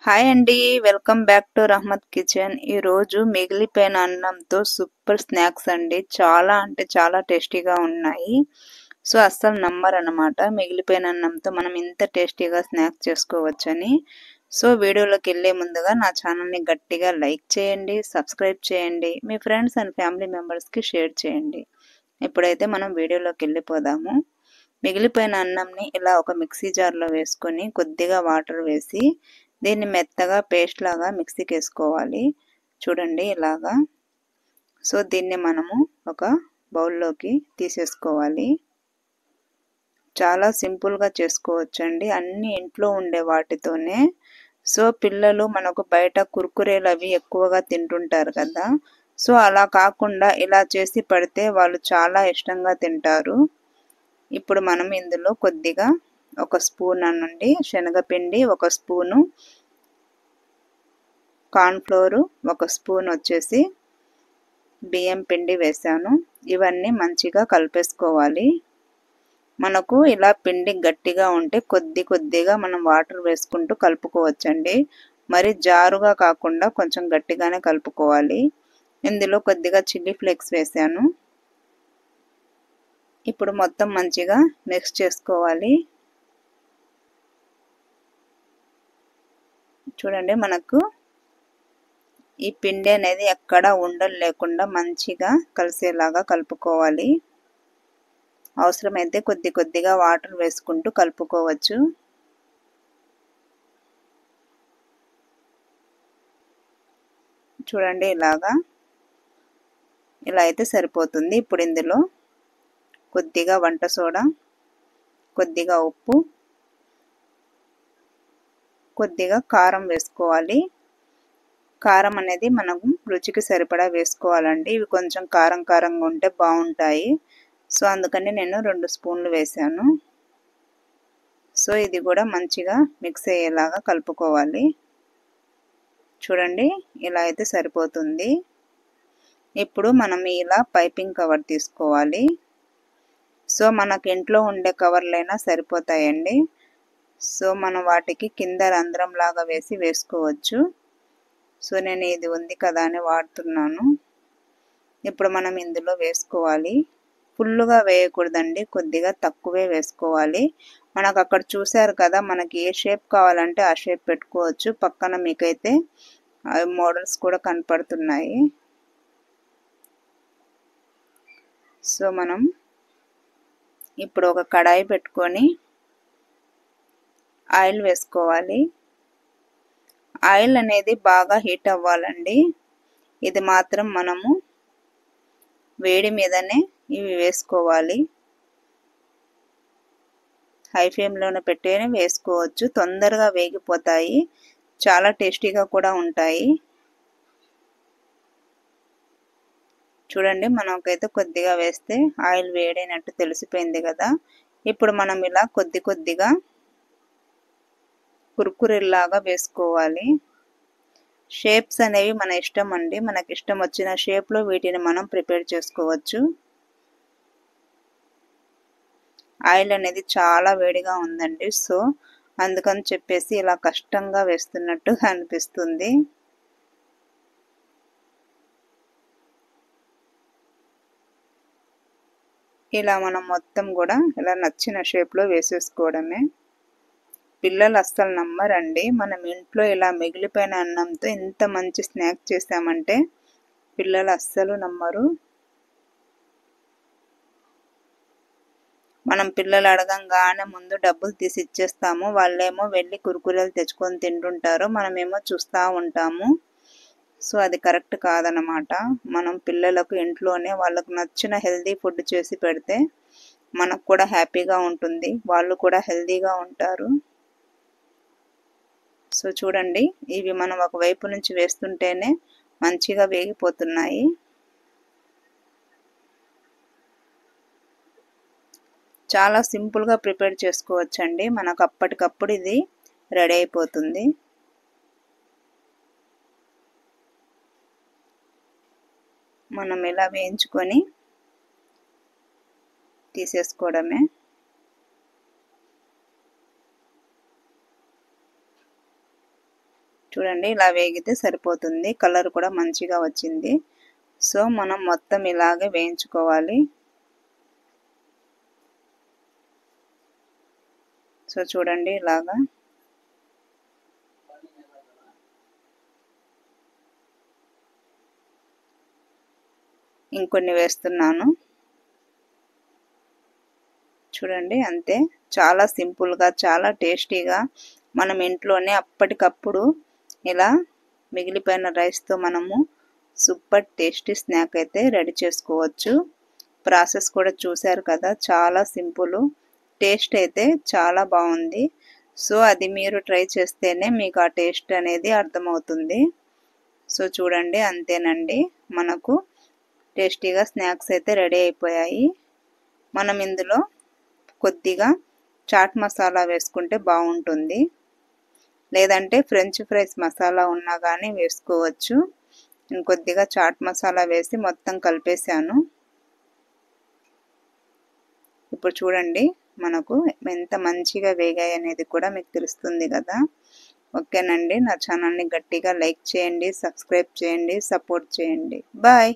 Hi అండి, welcome back to Rahmat kitchen. ఈరోజు మిగిలిపోయిన అన్నంతో సూపర్ స్నాక్స్ అండి. చాలా అంటే చాలా టేస్టీగా ఉన్నాయి. సో అస్సలు నమ్మరన్నమాట, మిగిలిపోయిన అన్నంతో మనం ఇంత టేస్టీగా స్నాక్స్ చేసుకోవచ్చని. సో వీడియోలోకి వెళ్ళే ముందుగా నా ఛానల్ని గట్టిగా లైక్ చేయండి, సబ్స్క్రైబ్ చేయండి, మీ ఫ్రెండ్స్ అండ్ ఫ్యామిలీ మెంబర్స్కి షేర్ చేయండి. ఇప్పుడైతే మనం వీడియోలోకి వెళ్ళిపోదాము. మిగిలిపోయిన అన్నంని ఇలా ఒక మిక్సీ జార్లో వేసుకొని కొద్దిగా వాటర్ వేసి దీన్ని మెత్తగా పేస్ట్ లాగా మిక్సీకి వేసుకోవాలి. చూడండి ఇలాగా. సో దీన్ని మనము ఒక బౌల్లోకి తీసేసుకోవాలి. చాలా సింపుల్గా చేసుకోవచ్చండి, అన్ని ఇంట్లో ఉండే వాటితోనే. సో పిల్లలు మనకు బయట కుర్కురేలు అవి ఎక్కువగా తింటుంటారు కదా, సో అలా కాకుండా ఇలా చేసి పెడితే వాళ్ళు చాలా ఇష్టంగా తింటారు. ఇప్పుడు మనం ఇందులో కొద్దిగా ఒక స్పూన్ నుండి శనగపిండి, ఒక స్పూను కార్న్ఫ్లోరు, ఒక స్పూన్ వచ్చేసి బియ్యం పిండి వేసాను. ఇవన్నీ మంచిగా కలిపేసుకోవాలి. మనకు ఇలా పిండి గట్టిగా ఉంటే కొద్దిగా మనం వాటర్ వేసుకుంటూ కలుపుకోవచ్చండి. మరి జారుగా కాకుండా కొంచెం గట్టిగానే కలుపుకోవాలి. ఇందులో కొద్దిగా చిల్లీ ఫ్లేక్స్ వేసాను. ఇప్పుడు మొత్తం మంచిగా మిక్స్ చేసుకోవాలి. చూడండి, మనకు ఈ పిండి అనేది ఎక్కడ ఉండలు లేకుండా మంచిగా కలిసేలాగా కలుపుకోవాలి. అవసరమైతే కొద్దిగా వాటర్ వేసుకుంటూ కలుపుకోవచ్చు. చూడండి ఇలా అయితే సరిపోతుంది. ఇప్పుడు ఇందులో కొద్దిగా వంట సోడా, కొద్దిగా ఉప్పు, కొద్దిగా కారం వేసుకోవాలి. కారం అనేది మనం రుచికి సరిపడా వేసుకోవాలండి. ఇవి కొంచెం కారంగా ఉంటే బాగుంటాయి. సో అందుకని నేను 2 స్పూన్లు వేసాను. సో ఇది కూడా మంచిగా మిక్స్ అయ్యేలాగా కలుపుకోవాలి. చూడండి ఇలా అయితే సరిపోతుంది. ఇప్పుడు మనం ఇలా పైపింగ్ కవర్ తీసుకోవాలి. సో మనకి ఇంట్లో ఉండే కవర్లైనా సరిపోతాయండి. సో మనం వాటికి కింద రంధ్రం లాగా వేసుకోవచ్చు. సో నేను ఇది ఉంది కదా అని వాడుతున్నాను. ఇప్పుడు మనం ఇందులో వేసుకోవాలి. ఫుల్లుగా వేయకూడదండి, కొద్దిగా తక్కువే వేసుకోవాలి. మనకు అక్కడ చూసారు కదా, మనకి ఏ షేప్ కావాలంటే ఆ షేప్ పెట్టుకోవచ్చు. పక్కన మీకైతే మోడల్స్ కూడా కనపడుతున్నాయి. సో మనం ఇప్పుడు ఒక కడాయి పెట్టుకొని ఆయిల్ వేసుకోవాలి. ఆయిల్ అనేది బాగా హీట్ అవ్వాలండి. ఇది మాత్రం మనము వేడి మీదనే ఇవి వేసుకోవాలి. హై ఫ్లేమ్లోనే పెట్టేనే వేసుకోవచ్చు, తొందరగా వేగిపోతాయి, చాలా టేస్టీగా కూడా ఉంటాయి. చూడండి, మనకైతే కొద్దిగా వేస్తే ఆయిల్ వేడైనట్టు తెలిసిపోయింది కదా. ఇప్పుడు మనం ఇలా కొద్దిగా కుర్కురేలాగా వేసుకోవాలి. షేప్స్ అనేవి మన ఇష్టం అండి, మనకి ఇష్టం వచ్చిన షేప్లో వీటిని మనం ప్రిపేర్ చేసుకోవచ్చు. ఆయిల్ అనేది చాలా వేడిగా ఉందండి, సో అందుకని చెప్పేసి ఇలా కష్టంగా వేస్తున్నట్టుగా అనిపిస్తుంది. ఇలా మనం మొత్తం కూడా ఇలా నచ్చిన షేప్లో వేసేసుకోవడమే. పిల్లలు అస్సలు నమ్మరండి, మనం ఇంట్లో ఇలా మిగిలిపోయిన అన్నంతో ఇంత మంచి స్నాక్ చేసామంటే పిల్లలు అస్సలు నమ్మరు. మనం పిల్లలు అడగంగానే ముందు డబ్బులు తీసి ఇచ్చేస్తాము, వాళ్ళేమో వెళ్ళి కుర్కురేలు తెచ్చుకొని తింటుంటారు, మనమేమో చూస్తూ ఉంటాము. సో అది కరెక్ట్ కాదనమాట. మనం పిల్లలకు ఇంట్లోనే వాళ్ళకు నచ్చిన హెల్తీ ఫుడ్ చేసి పెడితే మనకు కూడా హ్యాపీగా ఉంటుంది, వాళ్ళు కూడా హెల్తీగా ఉంటారు. సో చూడండి, ఇవి మనం ఒకవైపు నుంచి వేస్తుంటేనే మంచిగా వేగిపోతున్నాయి. చాలా సింపుల్గా ప్రిపేర్ చేసుకోవచ్చండి, మనకు అప్పటికప్పుడు ఇది రెడీ అయిపోతుంది. మనం ఇలా వేయించుకొని తీసేసుకోవడమే. చూడండి ఇలా వేగితే సరిపోతుంది. కలర్ కూడా మంచిగా వచ్చింది. సో మనం మొత్తం ఇలాగే వేయించుకోవాలి. సో చూడండి ఇలాగా ఇంకొన్ని వేస్తున్నాను. చూడండి అంతే, చాలా సింపుల్గా చాలా టేస్టీగా మనం ఇంట్లోనే అప్పటికప్పుడు ఇలా మిగిలిపోయిన రైస్తో మనము సూపర్ టేస్టీ స్నాక్ అయితే రెడీ చేసుకోవచ్చు. ప్రాసెస్ కూడా చూశారు కదా, చాలా సింపుల్, టేస్ట్ అయితే చాలా బాగుంది. సో అది మీరు ట్రై చేస్తేనే మీకు ఆ టేస్ట్ అనేది అర్థమవుతుంది. సో చూడండి అంతేనండి, మనకు టేస్టీగా స్నాక్స్ అయితే రెడీ అయిపోయాయి. మనం ఇందులో కొద్దిగా చాట్ మసాలా వేసుకుంటే బాగుంటుంది, లేదంటే ఫ్రెంచ్ ఫ్రైస్ మసాలా ఉన్నా కానీ వేసుకోవచ్చు. నేను కొద్దిగా చాట్ మసాలా వేసి మొత్తం కలిపేసాను. ఇప్పుడు చూడండి మనకు ఎంత మంచిగా వేగాయి అనేది కూడా మీకు తెలుస్తుంది కదా. ఓకేనండి, నా ఛానల్ని గట్టిగా లైక్ చేయండి, సబ్స్క్రైబ్ చేయండి, సపోర్ట్ చేయండి. బాయ్.